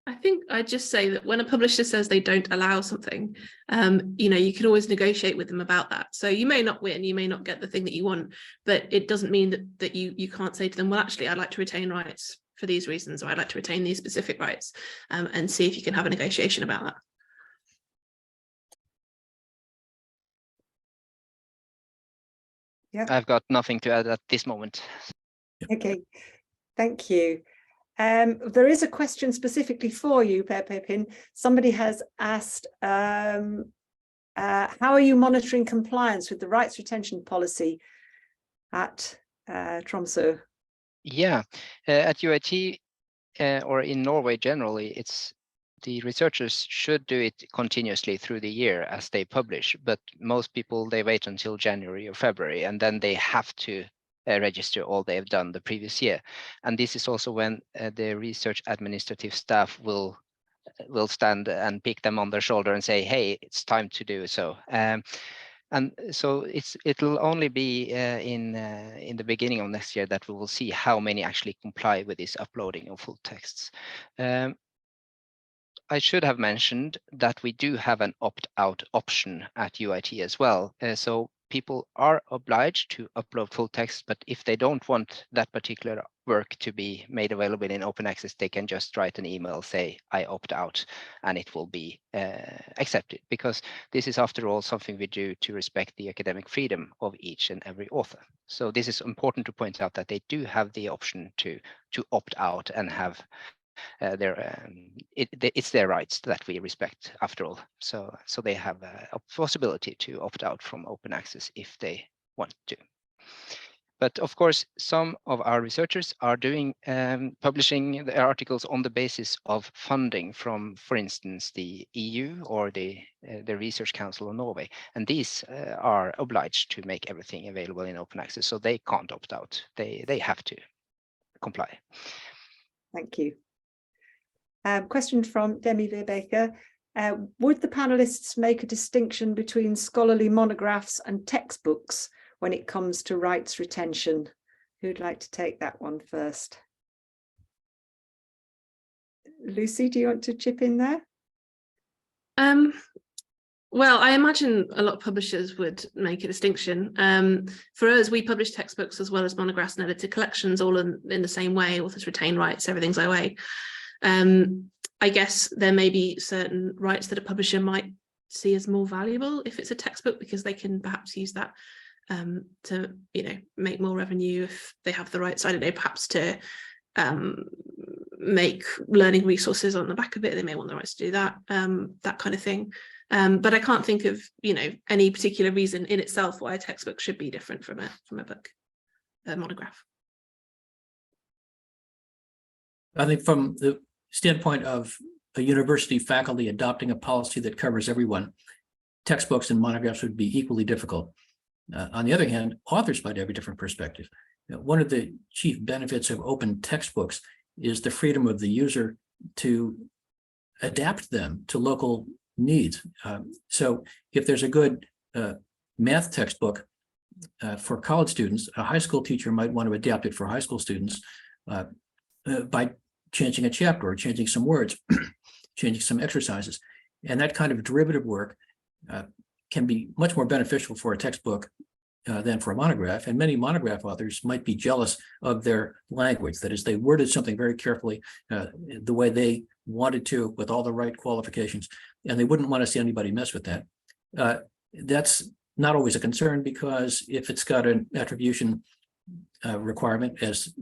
I think I'd just say that when a publisher says they don't allow something, you can always negotiate with them about that. So you may not win, you may not get the thing that you want, but it doesn't mean that you can't say to them, well, actually, I'd like to retain rights for these reasons, or I'd like to retain these specific rights, and see if you can have a negotiation about that. Yeah, I've got nothing to add at this moment. okay, thank you. There is a question specifically for you, Pippin. Somebody has asked, how are you monitoring compliance with the rights retention policy at Tromsø? Yeah, at UIT or in Norway generally, it's the researchers should do it continuously through the year as they publish, but most people, they wait until January or February, and then they have to register all they have done the previous year. And this is also when the research administrative staff will stand and pick them on their shoulder and say, hey, it's time to do so. And so it'll only be in the beginning of next year that we will see how many actually comply with this uploading of full texts. I should have mentioned that we do have an opt-out option at UIT as well. So people are obliged to upload full text, but if they don't want that particular work to be made available in open access, they can just write an email, say, I opt out, and it will be accepted, because this is, after all, something we do to respect the academic freedom of each and every author. So this is important to point out, that they do have the option to opt out and have it's their rights that we respect, after all. So they have a possibility to opt out from open access if they want to. But of course, some of our researchers are doing publishing their articles on the basis of funding from, for instance, the EU or the Research Council of Norway, and these are obliged to make everything available in open access, so they can't opt out. They have to comply. Thank you. Question from Demi Verbeeker. Would the panelists make a distinction between scholarly monographs and textbooks when it comes to rights retention? Who'd like to take that one first? Lucy, do you want to chip in there? Well, I imagine a lot of publishers would make a distinction. For us, we publish textbooks as well as monographs and edited collections, all in the same way. Authors retain rights, everything's OA. I guess there may be certain rights that a publisher might see as more valuable if it's a textbook, because they can perhaps use that to, you know, make more revenue if they have the rights. I don't know, perhaps to make learning resources on the back of it. They may want the rights to do that, that kind of thing. But I can't think of, you know, any particular reason in itself why a textbook should be different from a book, a monograph. I think from the standpoint of a university faculty adopting a policy that covers everyone, textbooks and monographs would be equally difficult. On the other hand, authors might have a different perspective. One of the chief benefits of open textbooks is the freedom of the user to adapt them to local needs. So if there's a good math textbook for college students, a high school teacher might want to adapt it for high school students by changing a chapter or changing some words, changing some exercises. And that kind of derivative work can be much more beneficial for a textbook than for a monograph. And many monograph authors might be jealous of their language. That is, they worded something very carefully the way they wanted to, with all the right qualifications, and they wouldn't want to see anybody mess with that. That's not always a concern, because if it's got an attribution requirement, as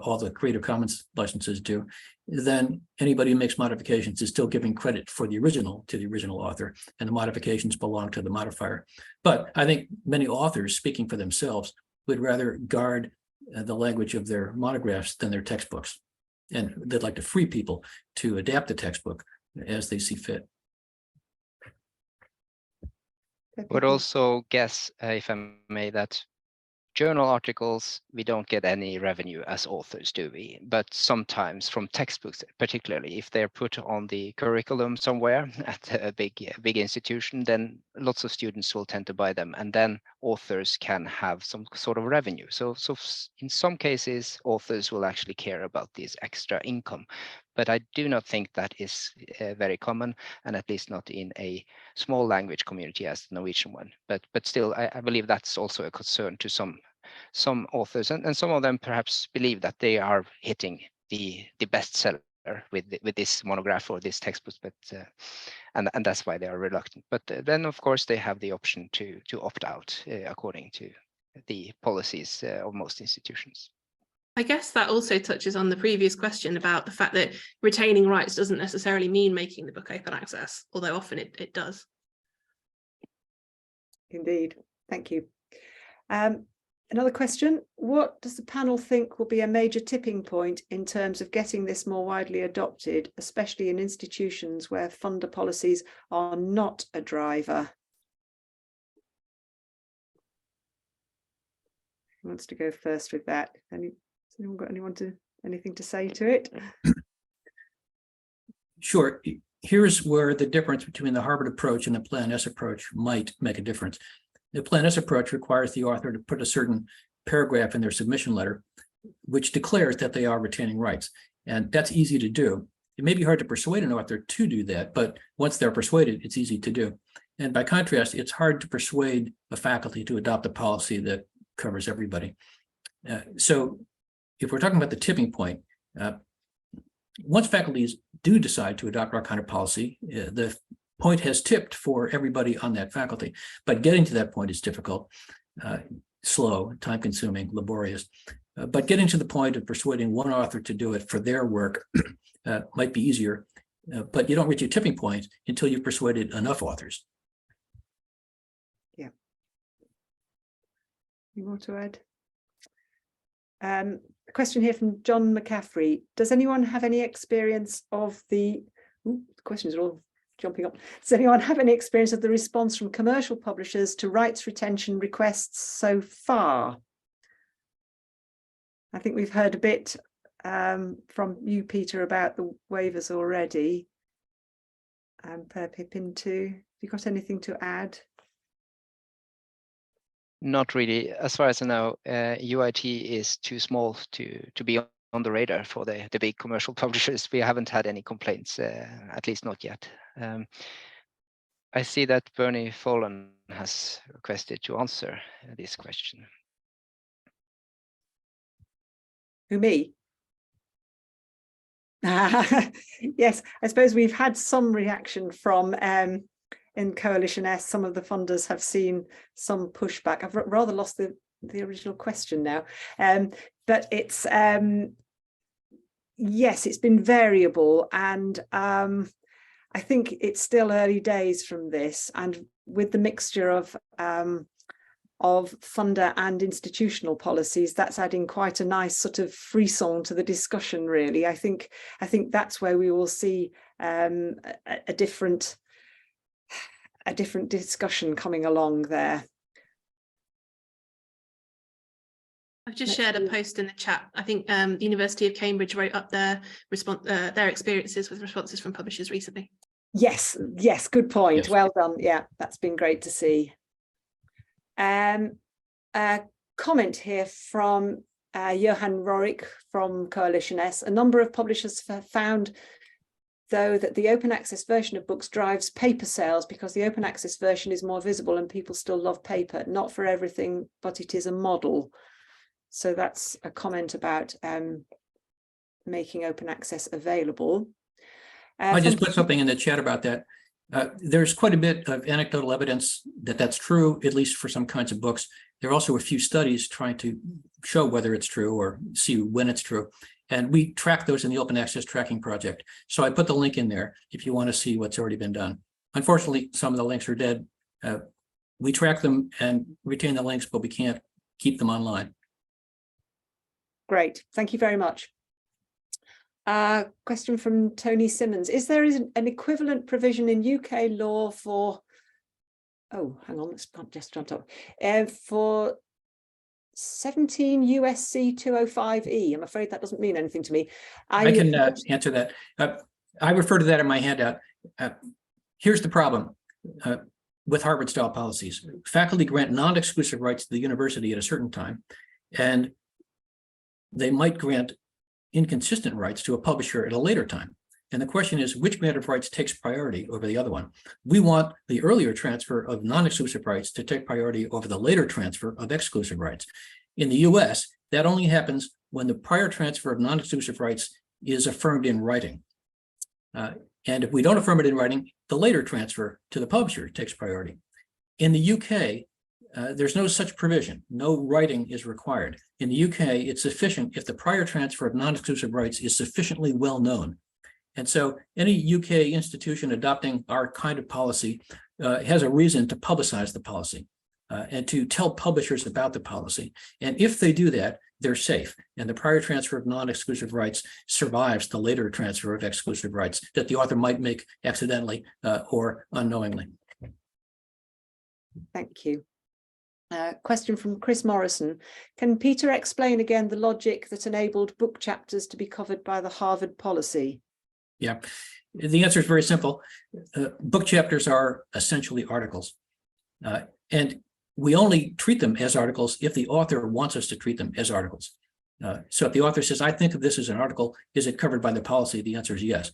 all the Creative Commons licenses do, then anybody who makes modifications is still giving credit for the original to the original author, and the modifications belong to the modifier. But I think many authors, speaking for themselves, would rather guard the language of their monographs than their textbooks, and they'd like to free people to adapt the textbook as they see fit. Would also guess, if I may, that journal articles, we don't get any revenue as authors, do we? But sometimes from textbooks, particularly if they're put on the curriculum somewhere at a big institution, then lots of students will tend to buy them, and then authors can have some sort of revenue. So in some cases, authors will actually care about this extra income. But I do not think that is very common, and at least not in a small language community as the Norwegian one. But still, I believe that's also a concern to some authors, and some of them perhaps believe that they are hitting the bestseller with this monograph or this textbook, but and that's why they are reluctant. But then, of course, they have the option to opt out according to the policies of most institutions. I guess that also touches on the previous question about the fact that retaining rights doesn't necessarily mean making the book open access, although often it does. Indeed. Thank you. Another question: what does the panel think will be a major tipping point in terms of getting this more widely adopted, especially in institutions where funder policies are not a driver? Who wants to go first with that? Has anyone got anything to say to it? Sure. Here's where the difference between the Harvard approach and the Plan S approach might make a difference. The Plan S approach requires the author to put a certain paragraph in their submission letter, which declares that they are retaining rights. And that's easy to do. It may be hard to persuade an author to do that, but once they're persuaded, it's easy to do. And by contrast, it's hard to persuade a faculty to adopt a policy that covers everybody. So if we're talking about the tipping point, once faculties do decide to adopt our kind of policy, the point has tipped for everybody on that faculty. But getting to that point is difficult, slow, time-consuming, laborious. But getting to the point of persuading one author to do it for their work might be easier. But you don't reach a tipping point until you've persuaded enough authors. Yeah. Any more to add? A question here from John McCaffrey. Does anyone have any experience of the questions are all jumping up. Does anyone have any experience of the response from commercial publishers to rights retention requests so far? I think we've heard a bit from you, Peter, about the waivers already. Per Pippin too. Have you got anything to add? Not really. As far as I know, UIT is too small to be on the radar for the big commercial publishers. We haven't had any complaints, at least not yet. I see that Bernie Follen has requested to answer this question. Who, me? Yes, I suppose we've had some reaction from in Coalition S. Some of the funders have seen some pushback. I've rather lost the original question now, but it's yes, it's been variable, and I think it's still early days from this, and with the mixture of funder and institutional policies, that's adding quite a nice sort of frisson to the discussion, really. I think that's where we will see a different discussion coming along there. I've just shared a post in the chat. I think the University of Cambridge wrote up their experiences with responses from publishers recently. Yes, good point. Yes. Well done. Yeah, that's been great to see. A comment here from Johan Rorik from Coalition S. A number of publishers have found, though, that the open access version of books drives paper sales because the open access version is more visible and people still love paper. Not for everything, but it is a model. So that's a comment about making open access available. I just put something in the chat about that. There's quite a bit of anecdotal evidence that that's true, at least for some kinds of books. There are also a few studies trying to show whether it's true or see when it's true. And we track those in the Open Access Tracking Project. So I put the link in there if you want to see what's already been done. Unfortunately, some of the links are dead. We track them and retain the links, but we can't keep them online. Great, thank you very much. Question from Tony Simmons. Is there an equivalent provision in UK law for, oh, hang on, let's just jump up, for 17 USC 205E? I'm afraid that doesn't mean anything to me. I can answer that. I refer to that in my handout. Here's the problem with Harvard-style policies. Faculty grant non-exclusive rights to the university at a certain time, and they might grant inconsistent rights to a publisher at a later time. And the question is, which grant of rights takes priority over the other one? We want the earlier transfer of non-exclusive rights to take priority over the later transfer of exclusive rights. In the US, that only happens when the prior transfer of non-exclusive rights is affirmed in writing. And if we don't affirm it in writing, the later transfer to the publisher takes priority. In the UK, there's no such provision. No writing is required. In the UK, it's sufficient if the prior transfer of non-exclusive rights is sufficiently well known. And so any UK institution adopting our kind of policy has a reason to publicize the policy and to tell publishers about the policy. And if they do that, they're safe. And the prior transfer of non-exclusive rights survives the later transfer of exclusive rights that the author might make accidentally or unknowingly. Thank you. Question from Chris Morrison. Can Peter explain again the logic that enabled book chapters to be covered by the Harvard policy? Yeah, the answer is very simple. Book chapters are essentially articles. And we only treat them as articles if the author wants us to treat them as articles. So if the author says, I think of this as an article, is it covered by the policy? The answer is yes.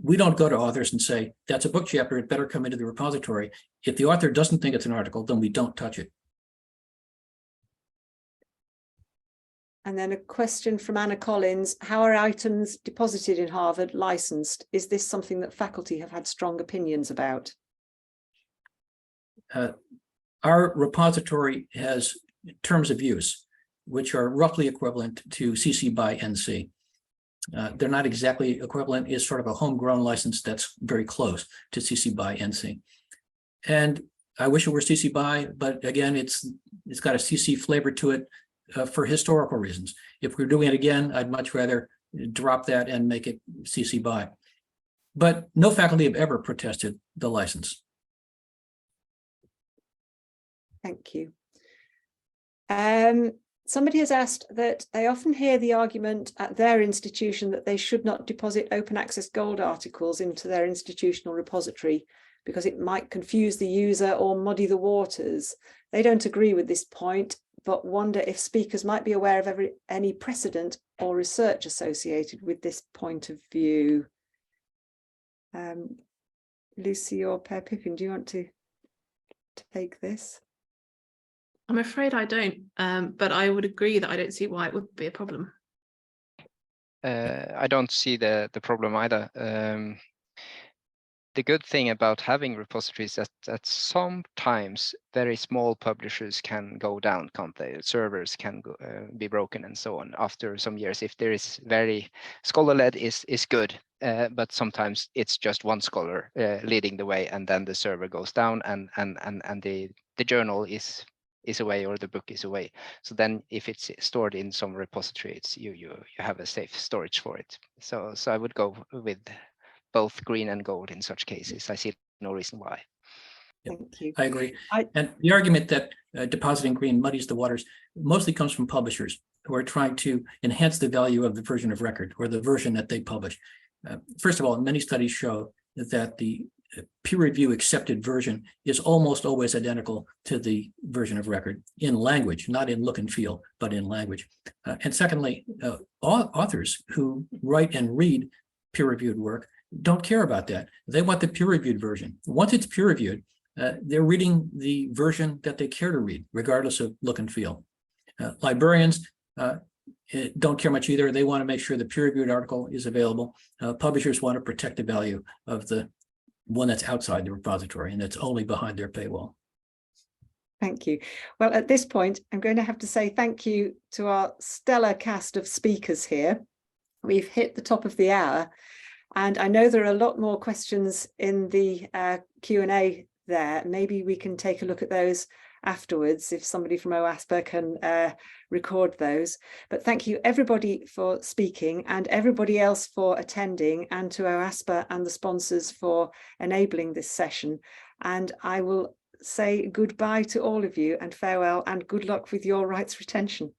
We don't go to authors and say, that's a book chapter, it better come into the repository. If the author doesn't think it's an article, then we don't touch it. And then a question from Anna Collins. How are items deposited in Harvard licensed? Is this something that faculty have had strong opinions about? Our repository has terms of use, which are roughly equivalent to CC by NC. They're not exactly equivalent. It's sort of a homegrown license that's very close to CC by NC. And I wish it were CC by, but again, it's got a CC flavor to it for historical reasons. If we're doing it again, I'd much rather drop that and make it CC by. But no faculty have ever protested the license. Thank you. Somebody has asked that they often hear the argument at their institution that they should not deposit open access gold articles into their institutional repository because it might confuse the user or muddy the waters. They don't agree with this point, but wonder if speakers might be aware of any precedent or research associated with this point of view. Lucy or Per Pippin, do you want to take this? I'm afraid I don't, but I would agree that I don't see why it would be a problem. I don't see the problem either. The good thing about having repositories is that sometimes very small publishers can go down, can't they? Servers can go, be broken and so on after some years. If there is very scholar-led is good, but sometimes it's just one scholar leading the way, and then the server goes down, and the journal is away, or the book is away. So then if it's stored in some repository, it's you have a safe storage for it. So I would go with both green and gold in such cases. I see no reason why. Thank you. I agree. And the argument that depositing green muddies the waters mostly comes from publishers who are trying to enhance the value of the version of record, or the version that they publish. First of all, many studies show that the peer review accepted version is almost always identical to the version of record in language, not in look and feel, but in language. And secondly, authors who write and read peer-reviewed work don't care about that. They want the peer-reviewed version. Once it's peer-reviewed, they're reading the version that they care to read, regardless of look and feel. Librarians don't care much either. They want to make sure the peer-reviewed article is available. Publishers want to protect the value of the one that's outside the repository and that's only behind their paywall. Thank you. Well, at this point, I'm going to have to say thank you to our stellar cast of speakers here. We've hit the top of the hour, and I know there are a lot more questions in the Q&A there. Maybe we can take a look at those afterwards if somebody from OASPA can record those. But thank you everybody for speaking, and everybody else for attending, and to OASPA and the sponsors for enabling this session. And I will say goodbye to all of you, and farewell, and good luck with your rights retention.